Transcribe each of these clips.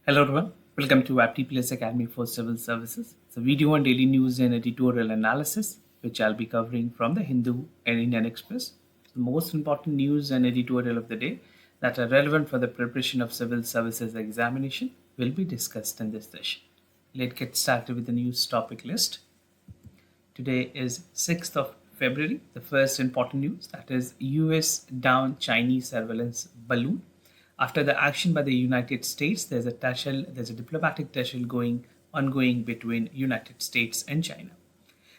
Hello everyone, welcome to Apti Plus Academy for Civil Services. It's a video on daily news and editorial analysis, which I'll be covering from the Hindu and Indian Express. The most important news and editorial of the day that are relevant for the preparation of civil services examination will be discussed in this session. Let's get started with the news topic list. Today is 6th of February. The first important news, that is US down Chinese surveillance balloon. After the action by the United States, there's a diplomatic tussle ongoing between United States and China.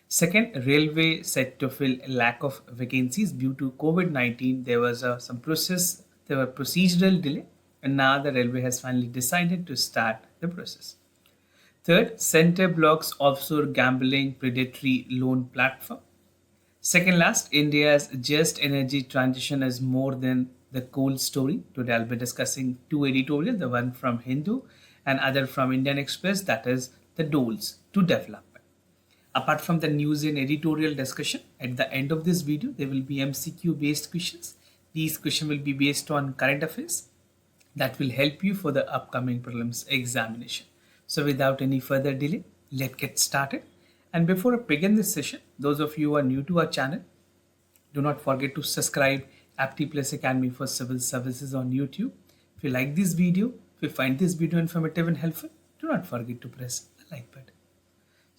Second, railway set to fill lack of vacancies due to COVID-19. There was there were procedural delay, and now the railway has finally decided to start the process. Third, center blocks offshore gambling predatory loan platform. Second last, India's just energy transition is more than the coal story. Today I'll be discussing two editorials, the one from Hindu and other from Indian Express, that is the doles to development. Apart from the news and editorial discussion, at the end of this video, there will be MCQ based questions. These questions will be based on current affairs that will help you for the upcoming prelims examination. So without any further delay, let's get started. And before I begin this session, those of you who are new to our channel, do not forget to subscribe Apti Plus Academy for Civil Services on YouTube. If you like this video, if you find this video informative and helpful, do not forget to press the like button.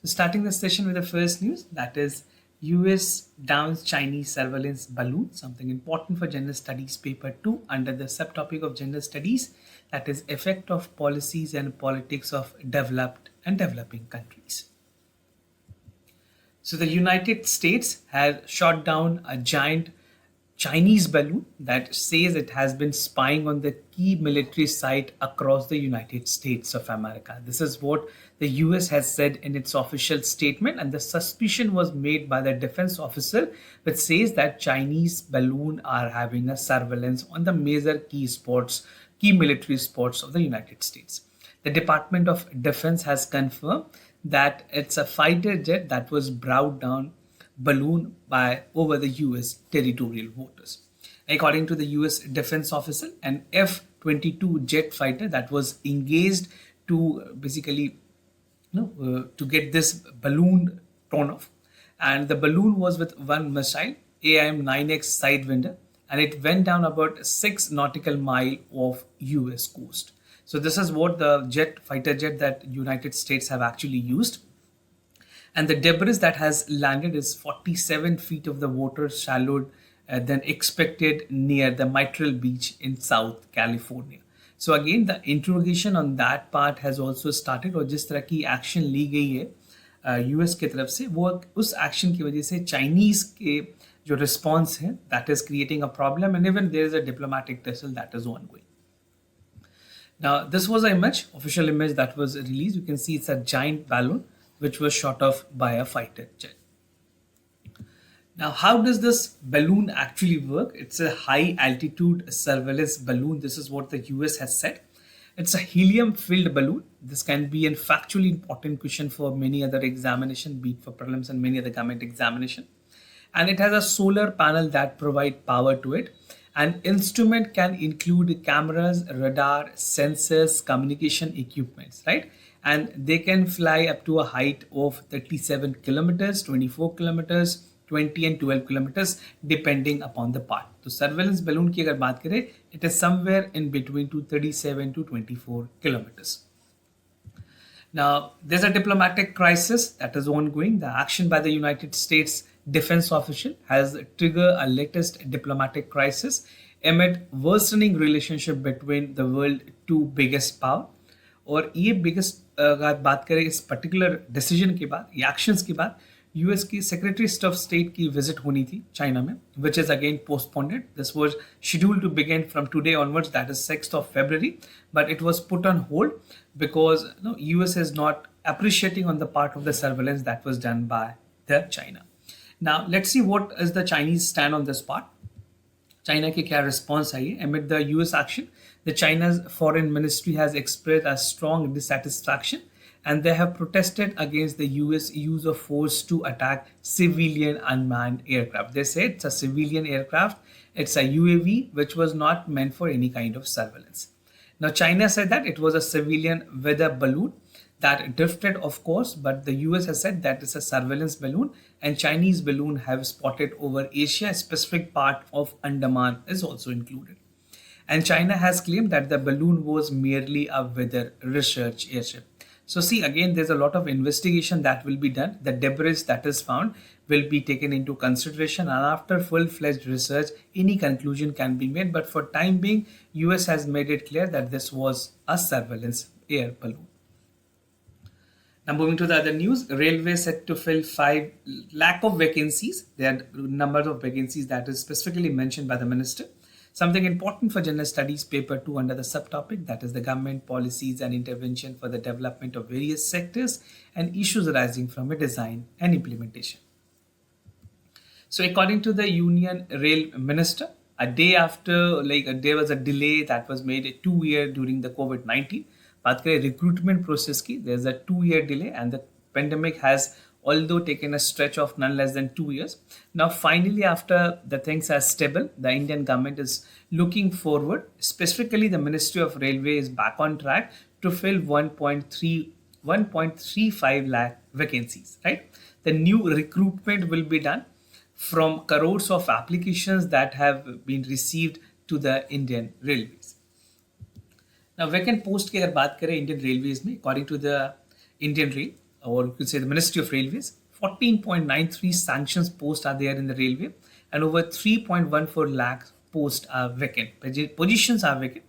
So starting the session with the first news, that is US downs Chinese surveillance balloon, something important for General Studies paper 2 under the subtopic of General Studies, that is effect of policies and politics of developed and developing countries. So the United States has shot down a giant Chinese balloon that says it has been spying on the key military site across the United States of America. This is what the US has said in its official statement, and the suspicion was made by the defense officer, which says that Chinese balloon are having a surveillance on the major key military spots of the United States. The Department of Defense has confirmed that it's a fighter jet that was brought down balloon by over the US territorial waters. According to the US defense officer, an F-22 jet fighter that was engaged to basically to get this balloon torn off, and the balloon was with one missile AIM-9X Sidewinder, and it went down about 6 nautical mile off US coast. So this is what the fighter jet that United States have actually used. And the debris that has landed is 47 feet of the water shallowed than expected near the Mitral Beach in South California. So again, the interrogation on that part has also started, और जिस तरह की action ली गई है US की तरफ से, वो उस एक्शन की वजह से चाइनीज के जो रिस्पॉन्स है, that is creating a problem, and even there is a diplomatic tussle that is ongoing. Now, this was an image, official image that was released. You can see it's a giant balloon which was shot off by a fighter jet. Now, how does this balloon actually work? It's a high altitude surveillance balloon. This is what the US has said. It's a helium filled balloon. This can be a factually important question for many other examinations, be it for prelims and many other government examination. And it has a solar panel that provide power to it. An instrument can include cameras, radar, sensors, communication equipments, right? And they can fly up to a height of 37 kilometers, 24 kilometers, 20 and 12 kilometers, depending upon the part. So surveillance balloon की अगर बात करें, it is somewhere in between 37 to 24 kilometers. Now, there's a diplomatic crisis that is ongoing. The action by the United States defense official has triggered a latest diplomatic crisis amid worsening relationship between the world's two biggest power. और ये biggest अगर बात करें इस particular decision के बाद, actions के बाद, यूएस की सेक्रेटरी ऑफ स्टेट की विजिट होनी थी चाइना में, which is again postponed. This was scheduled to begin from today onwards, that is 6th of February, but it was put on hold because US is not appreciating on the part of the surveillance that was done by the China. Now let's see what is the Chinese stand on this part. China की क्या response आई है amid the US action. The China's foreign ministry has expressed a strong dissatisfaction, and they have protested against the US use of force to attack civilian unmanned aircraft. They say it's a civilian aircraft, it's a UAV which was not meant for any kind of surveillance. Now, China said that it was a civilian weather balloon that drifted, of course, but the US has said that it's a surveillance balloon, and Chinese balloon have spotted over Asia. A specific part of Andaman is also included. And China has claimed that the balloon was merely a weather research airship. So see, again, there's a lot of investigation that will be done. The debris that is found will be taken into consideration, and after full-fledged research, any conclusion can be made. But for time being, US has made it clear that this was a surveillance air balloon. Now moving to the other news, railway set to fill 5 lakh of vacancies. There are numbers of vacancies that is specifically mentioned by the minister. Something important for General Studies paper 2 under the subtopic, that is the government policies and intervention for the development of various sectors and issues arising from a design and implementation. So according to the Union Rail Minister, a day after, there was a delay that was made a 2 year during the COVID-19. बात करें recruitment process की, there's a 2 year delay, and the pandemic has although taken a stretch of none less than 2 years. Now, finally, after the things are stable, the Indian government is looking forward. Specifically, the Ministry of Railway is back on track to fill 1.35 lakh vacancies, right? The new recruitment will be done from crores of applications that have been received to the Indian Railways. Now, vacant post की अगर बात करें Indian Railways में, according to the Indian Rail, or you could say the Ministry of Railways, 14.93 sanctions posts are there in the railway, and over 3.14 lakh posts are vacant. Positions are vacant.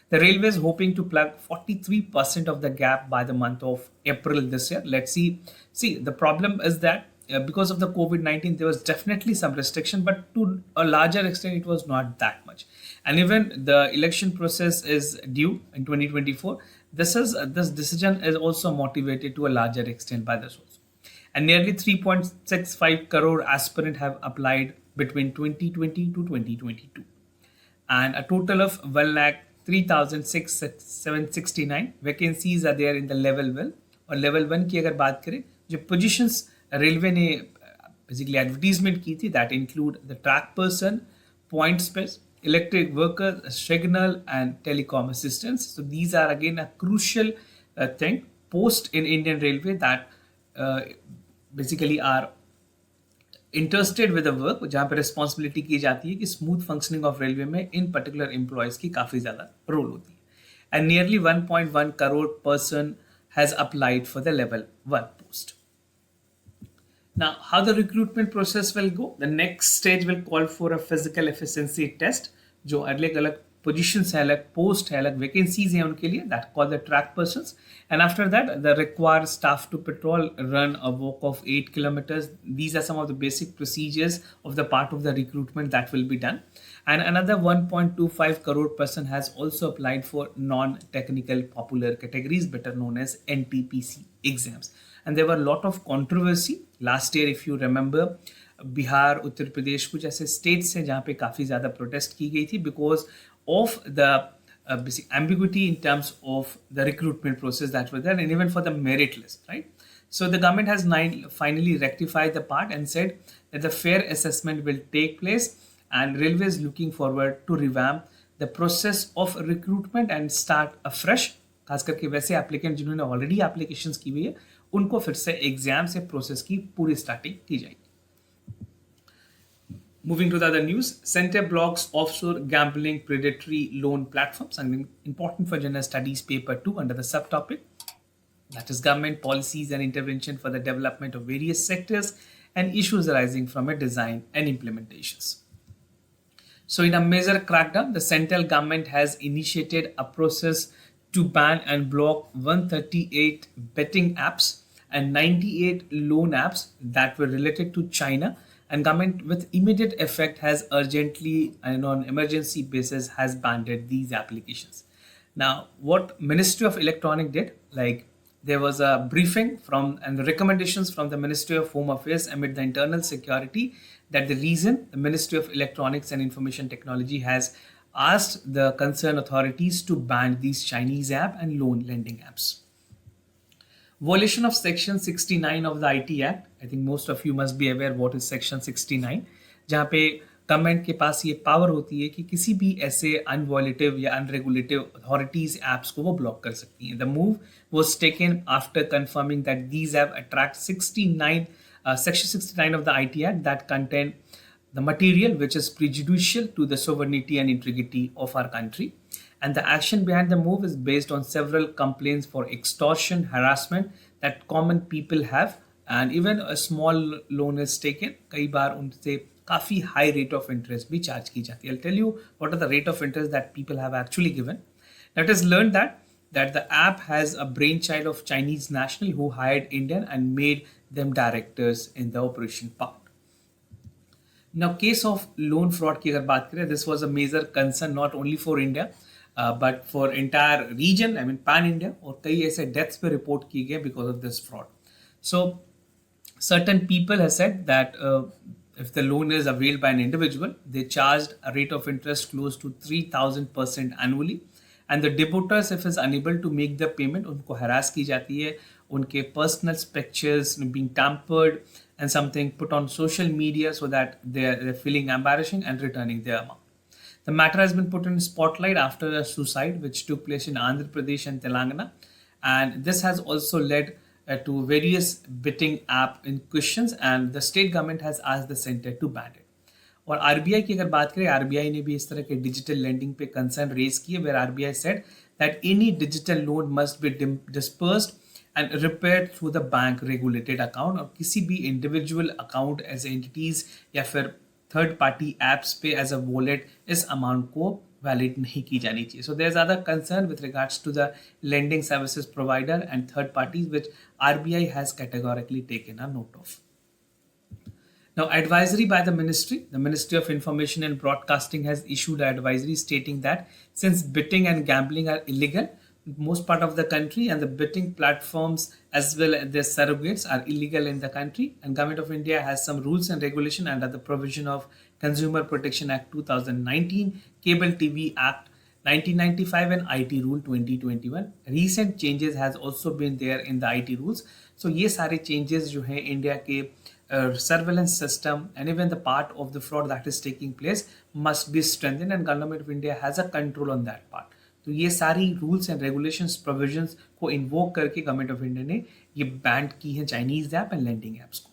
The railway is hoping to plug 43% of the gap by the month of April this year. Let's see. See, the problem is that because of the COVID-19, there was definitely some restriction, but to a larger extent, it was not that much. And even the election process is due in 2024. This decision is also motivated to a larger extent by the source. And nearly 3.65 crore aspirants have applied between 2020 to 2022. And a total of 1,03,769 vacancies are there in the level 1. और level 1 की अगर बात करें, जो positions railway ने basically advertisement की थी, that include the track person, point space, electric workers, signal and telecom assistants. So these are again a crucial thing post in Indian Railway that basically are interested with the work, जहाँ पे responsibility की जाती है कि smooth functioning of railway में in particular employees की काफ़ी ज़्यादा role होती है. And nearly 1.1 crore person has applied for the level 1 post. Now, how the recruitment process will go? The next stage will call for a physical efficiency test, जो अलग-अलग positions है, अलग post है, अलग vacancies हैं उनके लिए, that called the track persons. And after that, the required staff to patrol, run a walk of 8 kilometers. These are some of the basic procedures of the part of the recruitment that will be done. And another 1.25 crore person has also applied for non-technical popular categories, better known as NTPC exams. And there were a lot of controversy last year, if you remember. Bihar, Uttar Pradesh कुछ ऐसे states हैं जहाँ पे काफ़ी ज़्यादा protest की गई थी because of the basic ambiguity in terms of the recruitment process that was there, and even for the merit list, right? So the government has finally rectified the part and said that the fair assessment will take place, and Railway is looking forward to revamp the process of recruitment and start afresh. खास करके वैसे applicant जिन्होंने already applications की हुई है, उनको फिर से एग्जाम से प्रोसेस की पूरी स्टार्टिंग की जाएगी. Moving to the other news, center blocks offshore gambling predatory loan platforms, something important for General Studies paper 2 under the subtopic, that is government policies and intervention for the development of various sectors and issues arising from a design and implementations. So in a major crackdown, the central government has initiated a process to ban and block 138 betting apps and 98 loan apps that were related to China, and government with immediate effect has urgently and on emergency basis has banned these applications. Now, what Ministry of Electronics did, like there was a briefing from and the recommendations from the Ministry of Home Affairs amid the internal security, that the reason the Ministry of Electronics and Information Technology has asked the concerned authorities to ban these Chinese app and loan lending apps. Violation of Section 69 of the IT Act. I think most of you must be aware what is Section 69, जहाँ पे government के पास ये power होती है कि किसी भी ऐसे अनवॉलेटिव या अनरेगुलेटिव अथॉरिटीज ऐप्स को वो ब्लॉक कर सकती हैं. The move was taken after confirming that these have attract 69 section 69 of the IT Act that contain the material which is prejudicial to the sovereignty and integrity of our country. And the action behind the move is based on several complaints for extortion, harassment that common people have, and even a small loan is taken. कई बार उनसे काफ़ी high rate of interest भी charge की जाती है. I'll tell you what are the rate of interest that people have actually given. Now it is learned that the app has a brainchild of Chinese national who hired Indian and made them directors in the operation part. Now, case of loan fraud की अगर बात करें, this was a major concern not only for India but for entire region, I mean pan India, और कई ऐसे deaths पे report किए गए because of this fraud. So certain people have said that if the loan is availed by an individual, they charged a rate of interest close to 3,000% annually. And the depositors, if is unable to make the payment, उनको harass की जाती है, उनके personal pictures being tampered and something put on social media so that they're feeling embarrassing and returning their amount. The matter has been put in spotlight after a suicide which took place in Andhra Pradesh and Telangana, and this has also led to various betting app in questions, and the state government has asked the center to ban it. और RBI की अगर बात करें, RBI ने भी इस तरह के डिजिटल लेंडिंग पे कंसर्न रेज किए, where RBI said that any digital loan must be dispersed and repaired through the bank regulated account, और किसी भी इंडिविजुअल अकाउंट एज एंटिटीज या फिर थर्ड पार्टी एप्स पे एज अ वॉलेट इस amount को वैलिड नहीं की जानी चाहिए. So there is other concern with regards to the lending services provider and third parties which RBI has categorically taken a note of. Now, advisory by the Ministry of Information and Broadcasting has issued an advisory stating that since betting and gambling are illegal in most part of the country, and the betting platforms as well as their surrogates are illegal in the country, and Government of India has some rules and regulation under the provision of Consumer Protection Act 2019, Cable TV Act 1995 and IT Rule 2021. Recent changes has also been there in the IT rules. So ये सारे changes जो हैं India के surveillance system and even the part of the fraud that is taking place must be strengthened, and Government of India has a control on that part. तो ये सारी rules and regulations provisions को invoke करके Government of India ने ये ban की है Chinese app and lending apps को.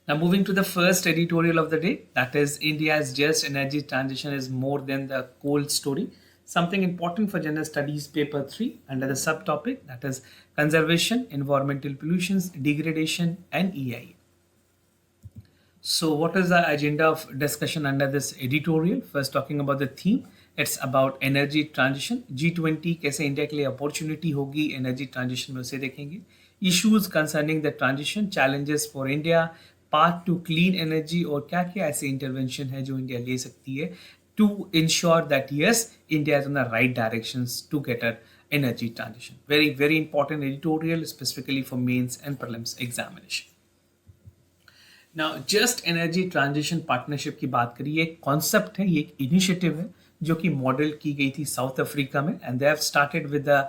Now moving to the first editorial of the day, that is India's just energy transition is more than the coal story. Something important for General Studies Paper 3 under the subtopic, that is conservation, environmental pollutions, degradation and EIA. So what is the agenda of discussion under this editorial? First, talking about the theme, it's about energy transition. G20 कैसे India के लिए opportunity होगी energy transition में, उसे देखेंगे. Issues concerning the transition, challenges for India, path to clean energy, और क्या क्या ऐसे इंटरवेंशन है जो इंडिया ले सकती है to ensure that yes, India is on the right directions to get an energy transition. Very, very important editorial specifically for mains and prelims examination. Now, just energy transition partnership की बात करिए, एक concept है, ये एक initiative है जो कि मॉडल की गई थी साउथ अफ्रीका में, and they have started with the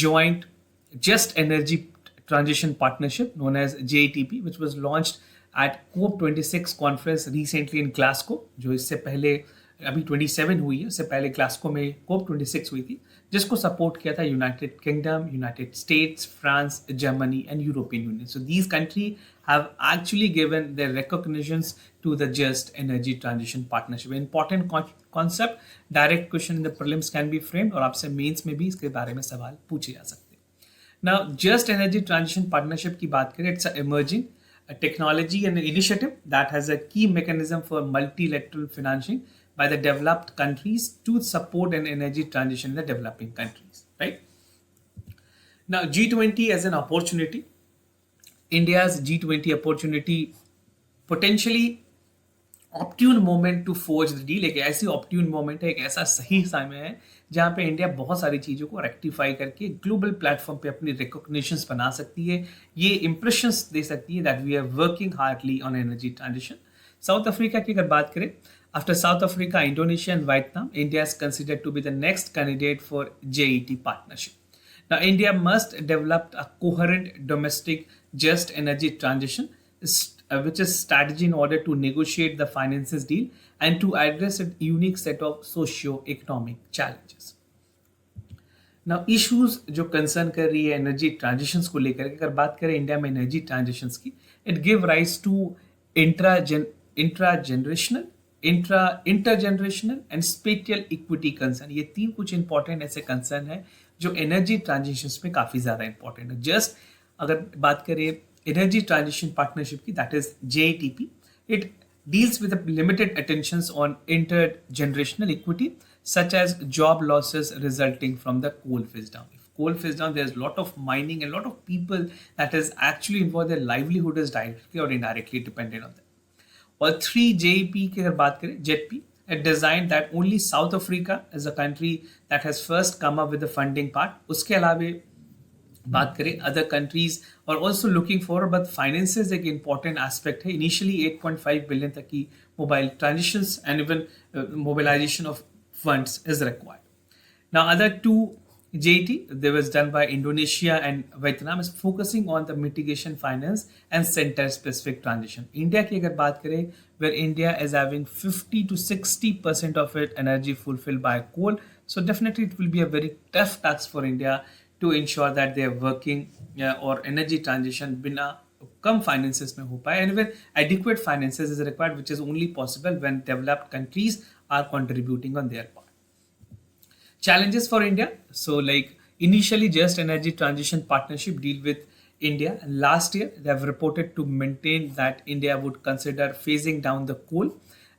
joint just energy transition partnership known as JETP, which was launched at COP26 conference recently in Glasgow, जो इससे पहले अभी 27 हुई है, उससे पहले ग्लास्को में COP26 हुई थी, जिसको सपोर्ट किया था United Kingdom, United States, France, Germany and European Union. So these country have actually given their recognitions to the just energy transition partnership. Important concept, direct question in the prelims can be framed, और आपसे mains में भी इसके बारे में सवाल पूछे जा सकते हैं. Now just energy transition partnership की बात करें, it's emerging a technology and an initiative that has a key mechanism for multilateral financing by the developed countries to support an energy transition in the developing countries, right? Now, G20 as an opportunity, India's G20 opportunity, potentially opportune moment to forge the deal. एक ऐसी opportune moment है, एक ऐसा सही समय है जहाँ पे इंडिया बहुत सारी चीज़ों को रेक्टिफाई करके ग्लोबल प्लेटफॉर्म पे अपनी रिकॉग्निशंस बना सकती है, ये इंप्रेशंस दे सकती है that we are working hardly on energy transition. South Africa की अगर बात करें, after South Africa, Indonesia and Vietnam, India is considered to be the next candidate for JET partnership. Now, India must develop a coherent domestic just energy transition which is strategy in order to negotiate the finances deal and to address a unique set of socio-economic challenges. Now issues जो concern कर रही है energy transitions को लेकर, अगर बात करें India में एनर्जी ट्रांजिशंस की, it give rise to intragenerational, intergenerational and spatial equity concern. ये तीन कुछ इंपॉर्टेंट ऐसे कंसर्न है जो एनर्जी ट्रांजिशंस में काफी ज्यादा इंपॉर्टेंट है. जस्ट अगर बात करें एनर्जी ट्रांजिशन पार्टनरशिप की, that is JETP, it deals with the limited attentions on intergenerational equity, such as job losses resulting from the coal phase down. If coal phase down, there's a lot of mining and a lot of people that is actually involved, their livelihood is directly or indirectly dependent on them. और 3JEP की अगर बात करें, JETP, a design that only South Africa is a country that has first come up with the funding part. उसके अलावा बात करें other countries और also looking for, but finances एक इंपॉर्टेंट एस्पेक्ट है. इनिशियली 8.5 बिलियन तक की mobile transactions and even mobilization of funds is required. Now other to JET that was done by Indonesia and Vietnam is focusing on the mitigation finance and center specific transition. India की अगर बात करें, where India is having 50 to 60% of its energy fulfilled by coal, so definitely it will be a very tough task for India to ensure that they are working or energy transition बिना कम finances में हो पाए, and even adequate finances is required, which is only possible when developed countries are contributing on their part. Challenges for India. So like initially just energy transition partnership deal with India, and last year they have reported to maintain that India would consider phasing down the coal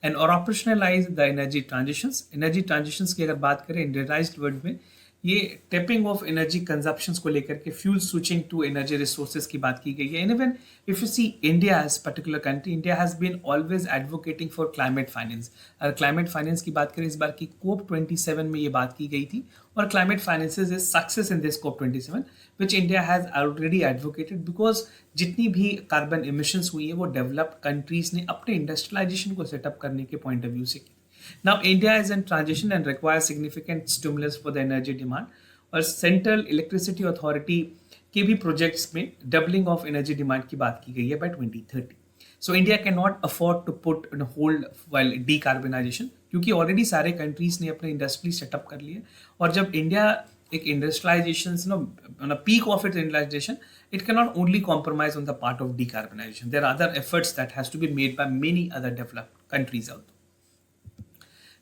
and or operationalize the energy transitions. Energy transitions की अगर बात करें Indianised word में, ये tapping of energy consumptions को लेकर के fuel switching to energy resources की बात की गई है. And even if you see India as particular country, India has been always advocating for climate finance. अगर क्लाइमेट फाइनेंस की बात करें, इस बार की COP27 में ये बात की गई थी, और climate finances is success in this COP27 which India has already advocated, because जितनी भी कार्बन इमिशंस हुई है वो डेवलप्ड कंट्रीज ने अपने इंडस्ट्रियलाइजेशन को सेटअप करने के पॉइंट ऑफ व्यू से की. Now India is in transition and requires significant stimulus for the energy demand. और सेंट्रल इलेक्ट्रिसिटी अथॉरिटी के भी प्रोजेक्ट्स में डबलिंग ऑफ एनर्जी डिमांड की बात की गई है by 2030. So India can not afford to put in hold while decarbonization, क्योंकि ऑलरेडी सारे कंट्रीज ने अपने इंडस्ट्री सेटअप कर लिए. और जब इंडिया एक industrialization peak of its industrialization, it cannot only compromise on the part of decarbonization. There are other efforts that has to be made by many other developed countries out there.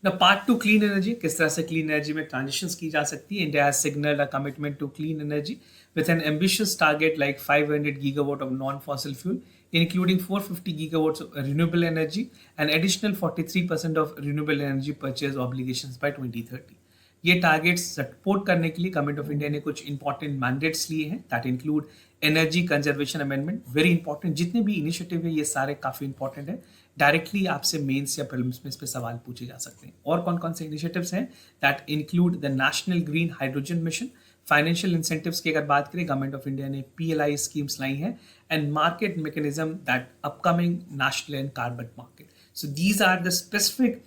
Now, part 2, clean energy. किस तरह से clean energy में transitions की जा सकती है. India has signaled a commitment to clean energy with an ambitious target like 500 gigawatt of non-fossil fuel, including 450 gigawatts of renewable energy and additional 43% of renewable energy purchase obligations by 2030. ये targets support करने के लिए government of India ने कुछ important mandates लिए हैं, that include energy conservation amendment. Very important. जितने भी इनिशिएटिव है ये सारे काफी इंपॉर्टेंट है. डायरेक्टली आपसे मेंस या प्रीलिम्स में इस पे सवाल पूछे जा सकते हैं. और कौन कौन से इनिशिएटिव्स हैं, that include the national green hydrogen mission. Financial incentives की अगर बात करें, गवर्नमेंट ऑफ इंडिया ने PLI स्कीम्स लाई हैं, and market mechanism that upcoming national and carbon market. So these are the specific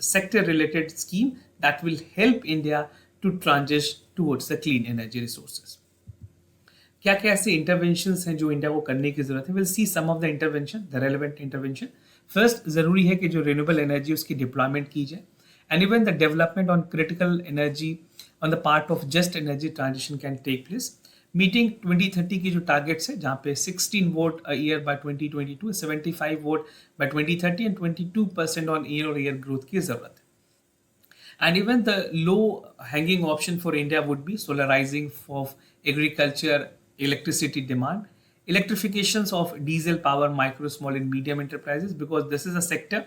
sector related scheme that will help India to transition towards the clean energy resources. क्या क्या ऐसे interventions हैं जो India को करने की जरूरत है? We'll see some of the intervention, the relevant intervention. First, जरूरी है कि जो renewable energy उसकी deployment की जाए, and even the development on critical energy on the part of just energy transition can take place. Meeting 2030 की जो targets है, जहाँ पे 16 watt a year by 2022, 75 watt by 2030 and 22% on year growth की जरूरत है. And even the low hanging option for India would be solarising of agriculture electricity demand, electrification of diesel power micro small and medium enterprises, because this is a sector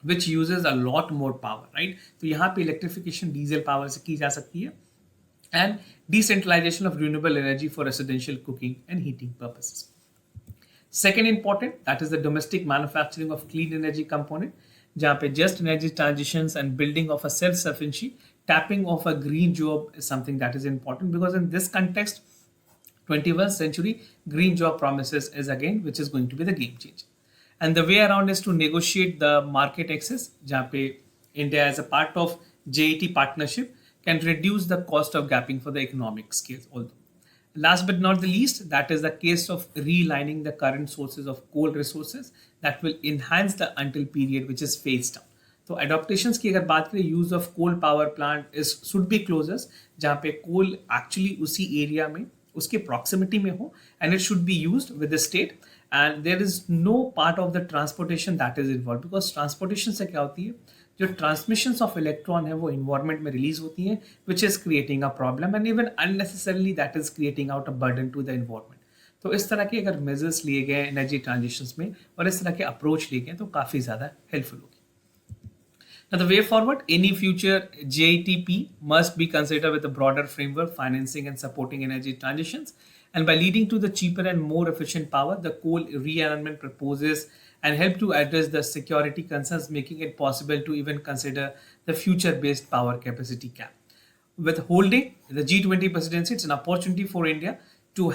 which uses a lot more power, right. तो यहाँ पे electrification diesel power से की जा सकती है, and decentralization of renewable energy for residential cooking and heating purposes. Second important, that is the domestic manufacturing of clean energy component, जहाँ पे just energy transitions and building of a self-sufficiency, tapping of a green job is something that is important, because in this context, 21st century green job promises is again, which is going to be the game changer. And the way around is to negotiate the market access, जहाँ पे India as a part of JET partnership can reduce the cost of gapping for the economic scales also. Last but not the least, that is the case of realigning the current sources of coal resources that will enhance the until period which is phased out. तो adaptations की अगर बात करें, use of coal power plant is should be closest, जहाँ पे कोल actually उसी area में उसके प्रॉक्सिमिटी में हो, and it should be used with the state, and there is no part of the transportation that is involve, because transportation से क्या होती है, जो ट्रांसमिशंस ऑफ इलेक्ट्रॉन है वो इन्वायरमेंट में रिलीज होती हैं, which is creating a problem and even unnecessarily that is creating out a burden to the environment. तो इस तरह के अगर मेजर्स लिए गए एनर्जी ट्रांजिशंस में और इस तरह के अप्रोच लिए गए तो काफ़ी ज़्यादा हेल्पफुल होगी. Now, the way forward, any future JITP must be considered with a broader framework, financing and supporting energy transitions. And by leading to the cheaper and more efficient power, the coal realignment proposes and help to address the security concerns, making it possible to even consider the future-based power capacity cap. With holding the G20 presidency, it's an opportunity for India to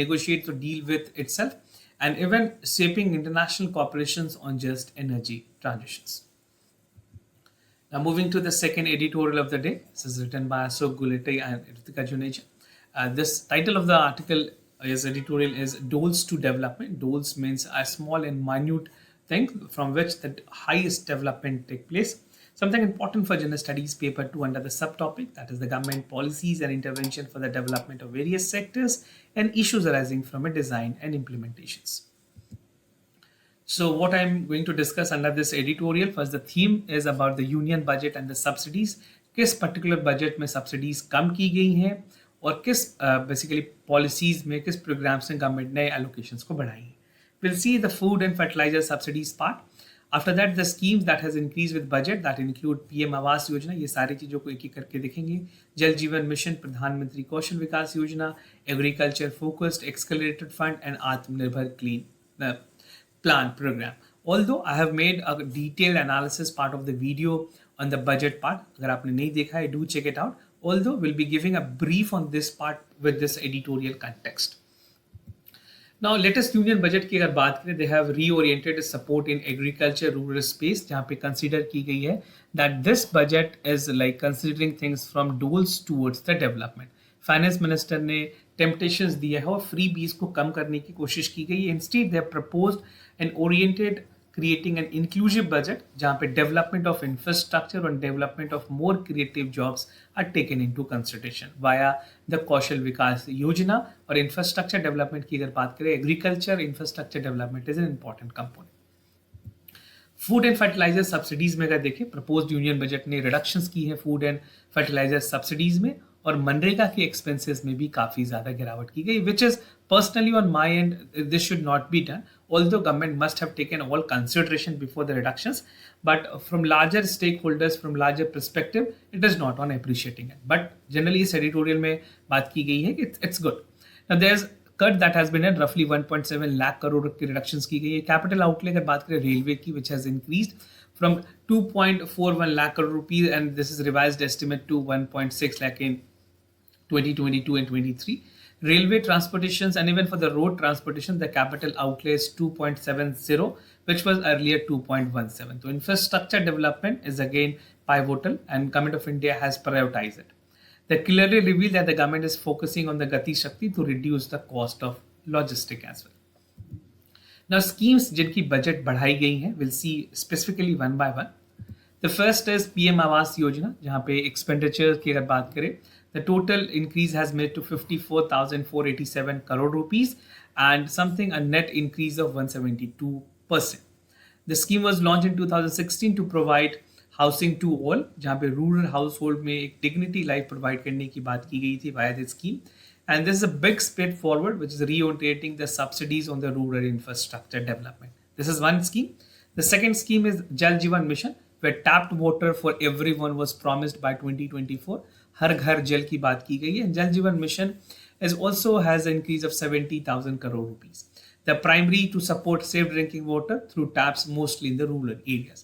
negotiate, to deal with itself, and even shaping international cooperations on just energy transitions. Now, moving to the second editorial of the day. This is written by Ashok Gulate and Ritika Juneja. This title of the article is editorial is Doles to Development. Doles means a small and minute thing from which the highest development take place. Something important for General Studies paper 2 under the subtopic, that is the government policies and intervention for the development of various sectors and issues arising from a design and implementations. So what I'm going to discuss under this editorial, first the theme is about the union budget and the subsidies. किस particular budget में subsidies कम की गई हैं और किस basically policies में, किस programs में government ने allocations को बढ़ाई हैं. We'll see the food and fertiliser subsidies part. After that, the schemes that has increased with budget that include PM Awas Yojana, ये सारी चीज़ों को एक एक करके देखेंगे. जल जीवन मिशन, प्रधानमंत्री कौशल विकास योजना, agriculture focused, accelerator fund and आत्मनिर्भर clean plan program. Although I have made a detailed analysis part of the video on the budget part, अगर आपने नहीं देखा है, do check it out. Although we'll be giving a brief on this part with this editorial context. Now, latest union budget की अगर बात करें, they have reoriented support in agriculture rural space, जहाँ पे consider की गई है that this budget is like considering things from goals towards the development. Finance minister ने टेम्पटेशंस दिया है और फ्री बीज को कम करने की कोशिश की गई है. Instead they have proposed and oriented creating an inclusive budget जहां पे डेवलपमेंट ऑफ इंफ्रास्ट्रक्चर और development of more creative jobs are taken into consideration via the Kaushal Vikas Yojana. और इंफ्रास्ट्रक्चर डेवलपमेंट की अगर बात करें, agriculture infrastructure development is an important component. Food and fertiliser subsidies में अगर देखें, प्रपोज्ड यूनियन बजट ने रिडक्शंस की है फूड एंड फर्टिलाइजर सब्सिडीज में, और मनरेगा की एक्सपेंसेस में भी काफ़ी ज़्यादा गिरावट की गई, which is personally on my and this should not be done, although government must have taken all consideration before the reductions, but from larger stakeholders, from larger perspective, it is not on appreciating it. But generally इस editorial में बात की गई है कि it's good. Now there's cut that has been at roughly 1.7 lakh crore की reductions की गई है. Capital outlay अगर बात करें रेलवे की, which has increased from 2.41 lakh crore rupees, and this is revised estimate to 1.6 lakh in 2022 and 23. Railway transportations and even for the road transportation, the capital outlay is 2.70, which was earlier 2.17. So infrastructure development is again pivotal, and Government of India has prioritized it. They clearly reveal that the government is focusing on the Gati Shakti to reduce the cost of logistic as well. Now schemes जिनकी budget बढ़ाई गई हैं, we'll see specifically one by one. The first is PM Awas Yojana, जहाँ पे expenditure की अगर बात करें, the total increase has made to 54,487 crore rupees and something a net increase of 172%. The scheme was launched in 2016 to provide housing to all, जहाँ पे rural household में एक dignity life provide करने की बात की गई थी via this scheme. And this is a big step forward, which is reorientating the subsidies on the rural infrastructure development. This is one scheme. The second scheme is Jal Jeevan Mission, where tapped water for everyone was promised by 2024. हर घर जल की बात की गई है. जल जीवन mission is also has an increase of 70,000 crore rupees. The primary to support safe drinking water through taps mostly in the rural areas.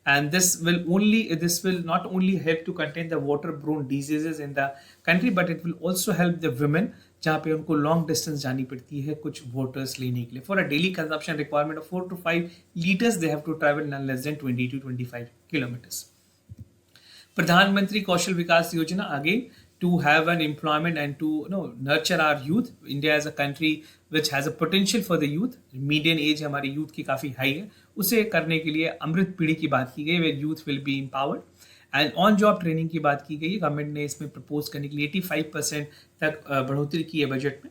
And this will not only help to contain the waterborne diseases in the country, but it will also help the women जहाँ पे उनको long distance जानी पड़ती है कुछ waters लेने के लिए. For a daily consumption requirement of 4 to 5 liters, they have to travel none less than 20 to 25 kilometers. प्रधानमंत्री कौशल विकास योजना, again to have an employment and to nurture our youth. India is a country which has a potential for the youth. Median age हमारी youth की काफ़ी high है. उसे करने के लिए अमृत पीढ़ी की बात की गई, where youth will be empowered. And on job training की बात की गई है. गवर्नमेंट ने इसमें प्रपोज करने के लिए 85% तक बढ़ोतरी की है बजट में.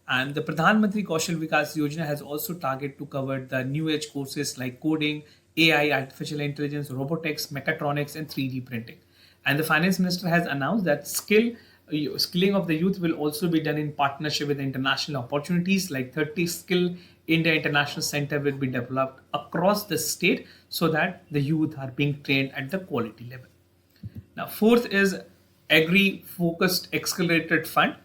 And the Pradhan Mantri Kaushal Vikas Yojana has also targeted to cover the new age courses like coding, AI, artificial intelligence, robotics, mechatronics, and 3D printing. And the finance minister has announced that skilling of the youth will also be done in partnership with international opportunities, like 30 Skill India International Center will be developed across the state so that the youth are being trained at the quality level. Now, fourth is Agri-Focused Accelerated Fund.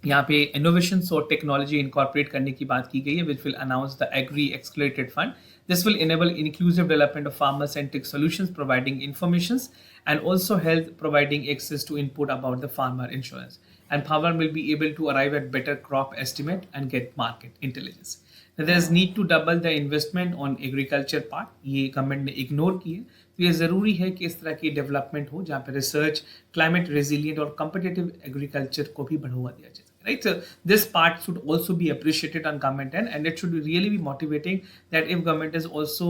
यहाँ पे innovations और technology incorporate करने की बात की गई है, which will announce the agri accelerated fund. This will enable inclusive development of farmer centric solutions, providing informations and also help providing access to input about the farmer insurance. And farmer will be able to arrive at better crop estimate and get market intelligence. Now, there is need to double the investment on agriculture part. ये government ने ignore की है, तो ये ज़रूरी है कि इस तरह की डेवलपमेंट हो जहाँ पे रिसर्च, क्लाइमेट रेजिलियंट और कम्पिटिटिव एग्रीकल्चर को भी बढ़ावा दिया जाए. Right, so this part should also be appreciated on government end, and it should really be motivating that if government is also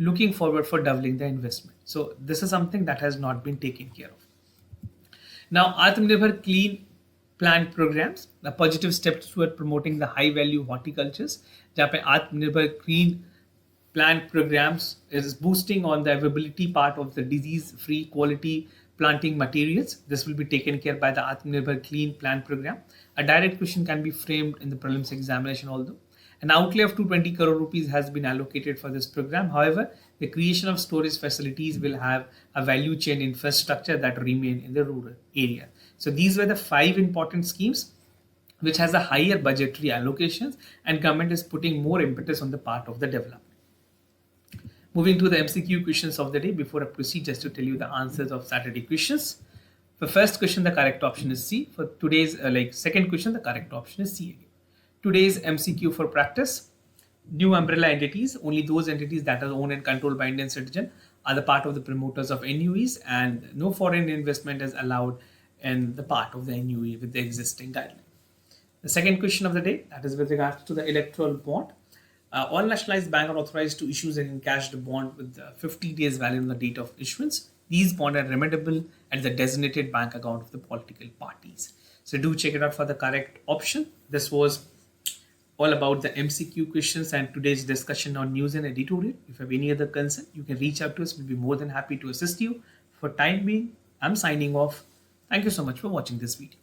looking forward for doubling the investment. So this is something that has not been taken care of. Now, Atmanirbhar Clean Plant Programs, the positive steps toward promoting the high value horticultures. जहाँ पे Atmanirbhar Clean Plant Programs is boosting on the availability part of the disease free quality planting materials. This will be taken care by the Atmanirbhar Clean Plant Program. A direct question can be framed in the prelims examination, although an outlay of 220 crore rupees has been allocated for this program. However, the creation of storage facilities will have a value chain infrastructure that remain in the rural area. So these were the 5 important schemes which has a higher budgetary allocations, and government is putting more impetus on the part of the development. Moving to the MCQ questions of the day, before I proceed, just to tell you the answers of Saturday questions. For first question, the correct option is C. For today's second question, the correct option is C again. Today's MCQ for practice: new umbrella entities. Only those entities that are owned and controlled by Indian citizen are the part of the promoters of NUEs, and no foreign investment is allowed in the part of the NUE with the existing guideline. The second question of the day, that is with regards to the electoral bond. All nationalized banks are authorized to issue an encashed bond with 50 days valid on the date of issuance. These bonds are remittable at the designated bank account of the political parties. So do check it out for the correct option. This was all about the MCQ questions and today's discussion on news and editorial. If you have any other concern, you can reach out to us. We'll be more than happy to assist you. For time being, I'm signing off. Thank you so much for watching this video.